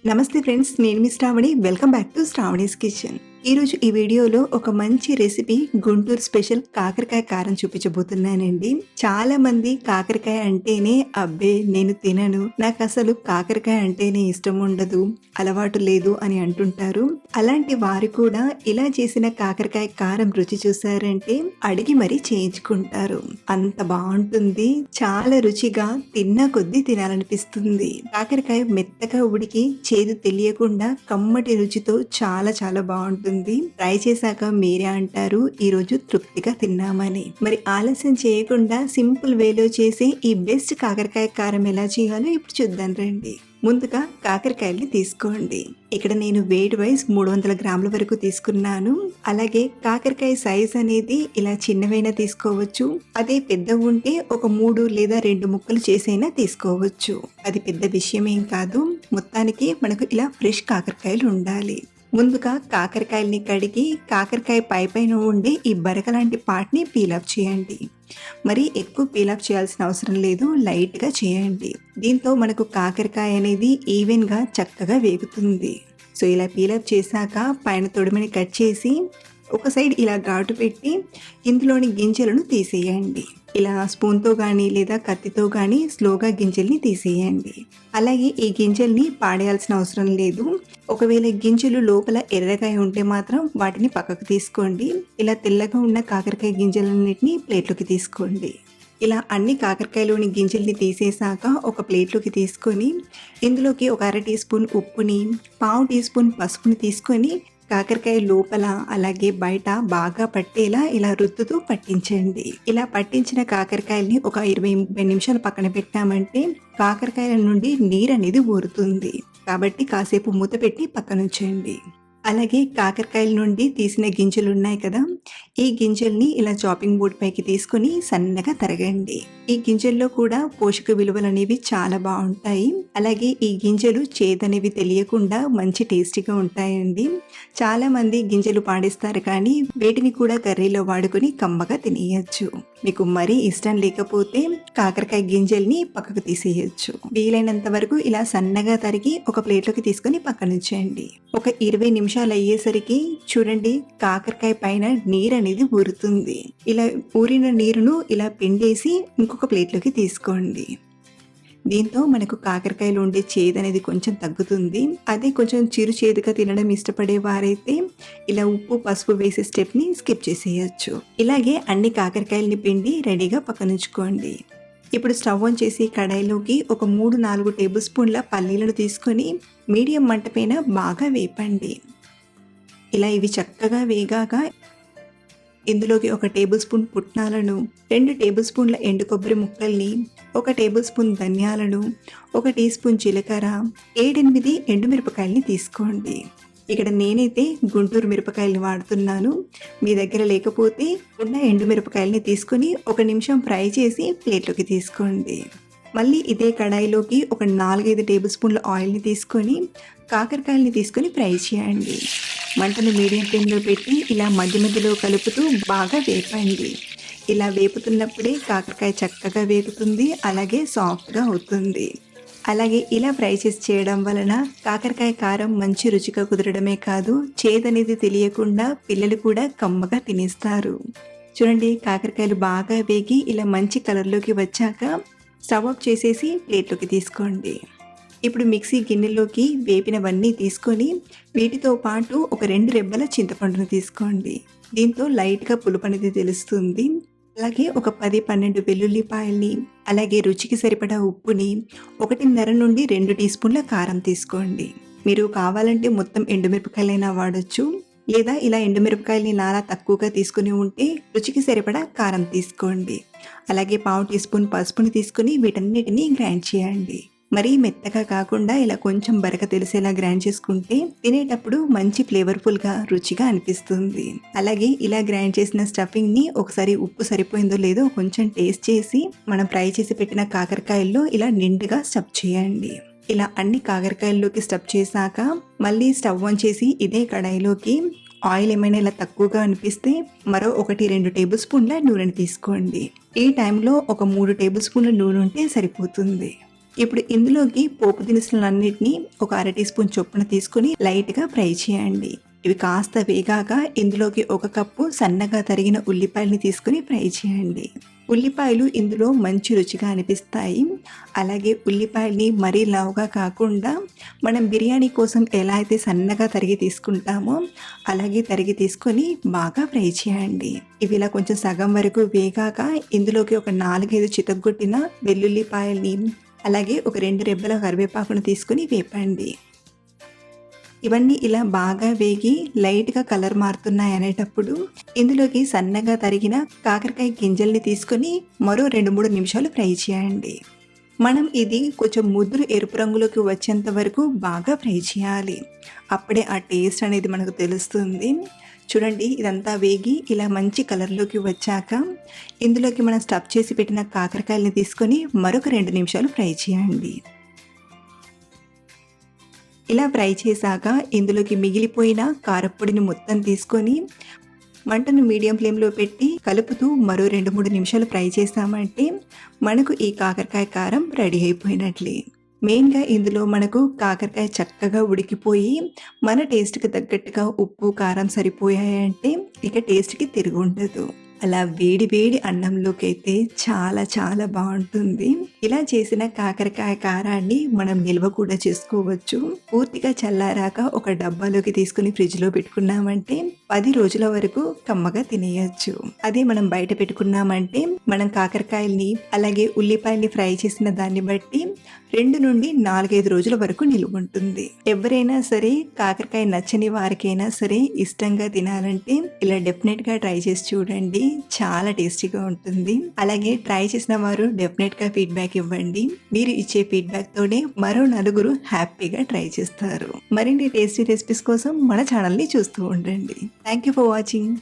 నమస్తే ఫ్రెండ్స్, నేను మీ Shravani. Welcome back to Shravani's kitchen. ఈరోజు ఈ వీడియోలో ఒక మంచి రెసిపీ గుంటూరు స్పెషల్ కాకరకాయ కారం చూపించబోతున్నానండి. చాలా మంది కాకరకాయ అంటేనే అబ్బే నేను తినను, నాకు అసలు కాకరకాయ అంటేనే ఇష్టం ఉండదు, అలవాటు లేదు అని అంటుంటారు. అలాంటి వారు కూడా ఇలా చేసిన కాకరకాయ కారం రుచి చూసారంటే అడిగి మరీ చేయించుకుంటారు. అంత బాగుంటుంది, చాలా రుచిగా, తిన్న కొద్దీ తినాలనిపిస్తుంది. కాకరకాయ మెత్తగా ఉడికి చేదు తెలియకుండా కమ్మటి రుచితో చాలా చాలా బాగుంటుంది. ట్రై చేశాక మీరే అంటారు ఈ రోజు తృప్తిగా తిన్నామని. మరి ఆలస్యం చేయకుండా సింపుల్ వేలో చేసే ఈ బెస్ట్ కాకరకాయ కారం ఎలా చేయాలో ఇప్పుడు చూద్దాం రండి. ముందుగా కాకరకాయల్ని తీసుకోండి. ఇక్కడ నేను వెయిట్ వైజ్ 300 గ్రాముల వరకు తీసుకున్నాను. అలాగే కాకరకాయ సైజ్ అనేది ఇలా చిన్నవైనా తీసుకోవచ్చు, అదే పెద్ద ఉంటే ఒక 3 లేదా 2 ముక్కలు చేసైనా తీసుకోవచ్చు. అది పెద్ద విషయం ఏం కాదు. మొత్తానికి మనకు ఇలా ఫ్రెష్ కాకరకాయలు ఉండాలి. ముందుగా కాకరకాయల్ని కడిగి కాకరకాయ పైన ఉండే ఈ బరక లాంటి పార్ట్ని పీలప్ చేయండి. మరి ఎక్కువ పీలప్ చేయాల్సిన అవసరం లేదు, లైట్గా చేయండి. దీంతో మనకు కాకరకాయ అనేది ఈవెన్గా చక్కగా వేగుతుంది. సో ఇలా పీలప్ చేశాక పైన తొడిమని కట్ చేసి ఒక సైడ్ ఇలా ఘాటు పెట్టి ఇందులోని గింజలను తీసేయండి. ఇలా స్పూన్తో కానీ లేదా కత్తితో కానీ స్లోగా గింజల్ని తీసేయండి. అలాగే ఈ గింజల్ని పాడేయాల్సిన అవసరం లేదు. ఒకవేళ గింజలు లోపల ఎర్రగా ఉంటే మాత్రం వాటిని పక్కకు తీసుకోండి. ఇలా తెల్లగా ఉన్న కాకరకాయ గింజలన్నిటిని ప్లేట్లోకి తీసుకోండి. ఇలా అన్ని కాకరకాయలోని గింజల్ని తీసేసాక ఒక ప్లేట్లోకి తీసుకొని ఇందులోకి ఒక 1/2 టీ స్పూన్ ఉప్పుని, 1/2 టీ స్పూన్ పసుపుని తీసుకొని కాకరకాయ లోపల అలాగే బయట బాగా పట్టేలా ఇలా రుద్దుతూ పట్టించండి. ఇలా పట్టించిన కాకరకాయల్ని ఒక 20-30 నిమిషాలు పక్కన పెట్టామంటే కాకరకాయల నుండి నీరు అనేది ఊరుతుంది. కాబట్టి కాసేపు మూత పెట్టి పక్కనుంచండి. అలాగే కాకరకాయల నుండి తీసిన గింజలు ఉన్నాయి కదా, ఈ గింజల్ని ఇలా చాపింగ్ బోర్డ్ పైకి తీసుకొని సన్నగా తరగండి. ఈ గింజల్లో కూడా పోషక విలువలు అనేవి చాలా బాగుంటాయి. అలాగే ఈ గింజలు చేదనేవి తెలియకుండా మంచి టేస్టీగా ఉంటాయండి. చాలా మంది గింజలు పాడేస్తారు, కానీ వీటిని కూడా కర్రీలో వాడుకొని కమ్మగా తినేయచ్చు. మీకు మరీ ఇష్టం లేకపోతే కాకరకాయ గింజల్ని పక్కకు తీసేయచ్చు. వీలైనంత వరకు ఇలా సన్నగా తరిగి ఒక ప్లేట్లోకి తీసుకొని పక్కనుంచండి. ఒక 20 నిమిషాలు అయ్యేసరికి చూడండి కాకరకాయ పైన నీరు అనేది ఊరుతుంది. ఇలా ఊరిన నీరును ఇలా పిండేసి ఇంకొక ప్లేట్లోకి తీసుకోండి. దీంతో మనకు కాకరకాయలు ఉండే చేదు అనేది కొంచెం తగ్గుతుంది. అదే కొంచెం చిరు చేదుగా తినడం ఇష్టపడే వారైతే ఇలా ఉప్పు పసుపు వేసే స్టెప్ని స్కిప్ చేసేయచ్చు. ఇలాగే అన్ని కాకరకాయలని పిండి రెడీగా పక్కనుంచుకోండి. ఇప్పుడు స్టవ్ ఆన్ చేసి కడాయిలోకి ఒక 3-4 టేబుల్ స్పూన్ల పల్లీలను తీసుకొని మీడియం మంట పైన బాగా వేపండి. ఇలా ఇవి చక్కగా వేగాక ఇందులోకి 1 టేబుల్ స్పూన్ పుట్నాలను, 2 టేబుల్ స్పూన్ల ఎండు కొబ్బరి ముక్కల్ని, 1 టేబుల్ స్పూన్ ధనియాలను, 1 టీ స్పూన్ జీలకర్ర, 7-8 ఎండుమిరపకాయలని తీసుకోండి. ఇక్కడ నేనైతే గుంటూరు మిరపకాయలు వాడుతున్నాను. మీ దగ్గర లేకపోతే ఉన్న ఎండుమిరపకాయలని తీసుకొని 1 నిమిషం ఫ్రై చేసి ప్లేట్లోకి తీసుకోండి. మళ్ళీ ఇదే కడాయిలోకి ఒక 4-5 టేబుల్ స్పూన్ల ఆయిల్ని తీసుకొని కాకరకాయలని తీసుకొని ఫ్రై చేయండి. మంటను మీడియం ఫ్లేమ్లో పెట్టి ఇలా మధ్య మధ్యలో కలుపుతూ బాగా వేపండి. ఇలా వేపుతున్నప్పుడే కాకరకాయ చక్కగా వేగుతుంది, అలాగే సాఫ్ట్గా అవుతుంది. అలాగే ఇలా ఫ్రై చేసి చేయడం వలన కాకరకాయ కారం మంచి రుచిగా కుదరడమే కాదు, చేదనేది తెలియకుండా పిల్లలు కూడా కమ్మగా తినేస్తారు. చూడండి కాకరకాయలు బాగా వేగి ఇలా మంచి కలర్లోకి వచ్చాక స్టవ్ ఆఫ్ చేసేసి ప్లేట్లోకి తీసుకోండి. ఇప్పుడు మిక్సీ గిన్నెలోకి వేపినవన్నీ తీసుకొని వీటితో పాటు ఒక 2 రెబ్బల చింతపండును తీసుకోండి. దీంతో లైట్గా పులుపు అనేది తెలుస్తుంది. అలాగే ఒక 10-12 వెల్లుల్లిపాయల్ని, అలాగే రుచికి సరిపడా ఉప్పుని, 1.5 నుండి 2 టీ స్పూన్ల కారం తీసుకోండి. మీరు కావాలంటే మొత్తం ఎండుమిరపకాయలైనా వాడచ్చు, లేదా ఇలా ఎండుమిరపకాయల్ని నాలా తక్కువగా తీసుకుని ఉంటే రుచికి సరిపడా కారం తీసుకోండి. అలాగే 1/2 టీ స్పూన్ పసుపుని తీసుకుని వీటన్నిటిని గ్రైండ్ చేయండి. మరీ మెత్తగా కాకుండా ఇలా కొంచెం బరక తెలిసేలా గ్రైండ్ చేసుకుంటే తినేటప్పుడు మంచి ఫ్లేవర్ఫుల్గా రుచిగా అనిపిస్తుంది. అలాగే ఇలా గ్రైండ్ చేసిన స్టఫింగ్ని ఒకసారి ఉప్పు సరిపోయిందో లేదో కొంచెం టేస్ట్ చేసి మనం ఫ్రై చేసి పెట్టిన కాకరకాయల్లో ఇలా నిండుగా స్టఫ్ చేయండి. ఇలా అన్ని కాకరకాయల్లోకి స్టఫ్ చేశాక మళ్ళీ స్టవ్ ఆన్ చేసి ఇదే కడాయిలోకి ఆయిల్ ఏమైనా ఇలా తక్కువగా అనిపిస్తే మరో 1-2 టేబుల్ స్పూన్ల నూనెని తీసుకోండి. ఈ టైంలో ఒక 3 టేబుల్ స్పూన్ల నూనె ఉంటే సరిపోతుంది. ఇప్పుడు ఇందులోకి పోపు దినుసులన్నిటిని ఒక అర టీ స్పూన్ చొప్పున తీసుకొని లైట్గా ఫ్రై చేయండి. ఇవి కాస్త వేగాక ఇందులోకి 1 కప్పు సన్నగా తరిగిన ఉల్లిపాయలని తీసుకుని ఫ్రై చేయండి. ఉల్లిపాయలు ఇందులో మంచి రుచిగా అనిపిస్తాయి. అలాగే ఉల్లిపాయల్ని మరీ లావుగా కాకుండా మనం బిర్యానీ కోసం ఎలా అయితే సన్నగా తరిగి తీసుకుంటామో అలాగే తరిగి తీసుకొని బాగా ఫ్రై చేయండి. ఇవి ఇలా కొంచెం సగం వరకు వేగాక ఇందులోకి ఒక 4-5 చితగ్గొట్టిన వెల్లుల్లిపాయల్ని అలాగే ఒక 2 రెబ్బల కరివేపాకును తీసుకుని వేపండి. ఇవన్నీ ఇలా బాగా వేగి లైట్గా కలర్ మారుతున్నాయి అనేటప్పుడు ఇందులోకి సన్నగా తరిగిన కాకరకాయ గింజల్ని తీసుకొని మరో 2-3 నిమిషాలు ఫ్రై చేయండి. మనం ఇది కొంచెం ముదురు ఎరుపు రంగులోకి వచ్చేంత వరకు బాగా ఫ్రై చేయాలి. అప్పుడే ఆ టేస్ట్ అనేది మనకు తెలుస్తుంది. చూడండి, ఇదంతా వేగి ఇలా మంచి కలర్లోకి వచ్చాక ఇందులోకి మనం స్టఫ్ చేసి పెట్టిన కాకరకాయలని తీసుకొని మరొక 2 నిమిషాలు ఫ్రై చేయండి. ఇలా ఫ్రై చేశాక ఇందులోకి మిగిలిపోయిన కారప్పొడిని మొత్తం తీసుకొని మంటను మీడియం ఫ్లేమ్లో పెట్టి కలుపుతూ మరో 2-3 నిమిషాలు ఫ్రై చేసామంటే మనకు ఈ కాకరకాయ కారం రెడీ అయిపోయినట్లే. మెయిన్గా ఇందులో మనకు కాకరకాయ చక్కగా ఉడికిపోయి మన టేస్ట్కి తగ్గట్టుగా ఉప్పు కారం సరిపోయాయంటే ఇక టేస్ట్కి తిరిగి ఉండదు. అలా వేడి వేడి అన్నంలోకి అయితే చాలా చాలా బాగుంటుంది. ఇలా చేసిన కాకరకాయ కారాన్ని మనం నిల్వ కూడా చేసుకోవచ్చు. పూర్తిగా చల్లారాక ఒక డబ్బాలోకి తీసుకుని ఫ్రిడ్జ్లో పెట్టుకున్నామంటే 10 రోజుల వరకు కమ్మగా తినేయచ్చు. అదే మనం బయట పెట్టుకున్నామంటే మనం కాకరకాయల్ని అలాగే ఉల్లిపాయల్ని ఫ్రై చేసిన దాన్ని బట్టి 2 నుండి 4-5 రోజుల వరకు నిలువ ఉంటుంది. ఎవరైనా సరే కాకరకాయ నచ్చని వారికైనా సరే ఇష్టంగా తినాలంటే ఇలా డెఫినెట్గా ట్రై చేసి చూడండి. చాలా టేస్టీగా ఉంటుంది. అలాగే ట్రై చేసిన వారు డెఫినెట్గా ఫీడ్బ్యాక్ ఇవ్వండి. మీరు ఇచ్చే ఫీడ్బ్యాక్ తోనే మరో 4 హ్యాపీగా ట్రై చేస్తారు. మరిన్ని టేస్టీ రెసిపీస్ కోసం మన ఛానల్ని చూస్తూ ఉండండి. Thank you for watching.